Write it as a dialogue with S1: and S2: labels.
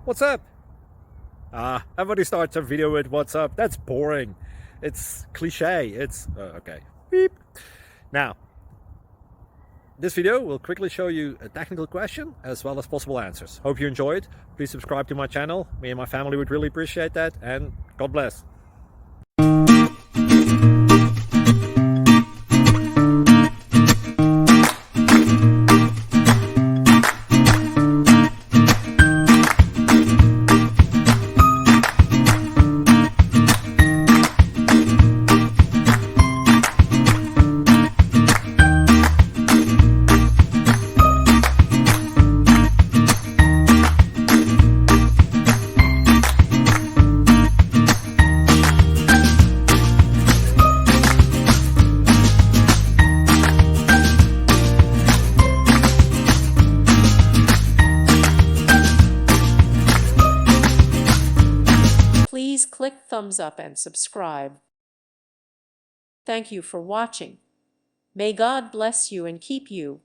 S1: What's up? Everybody starts a video with what's up. That's boring. It's cliche. It's okay. Beep. Now, this video will quickly show you a technical question as well as possible answers. Hope you enjoyed. Please subscribe to my channel. Me and my family would really appreciate that, and God bless.
S2: Please click thumbs up and subscribe. Thank you for watching. May God bless you and keep you.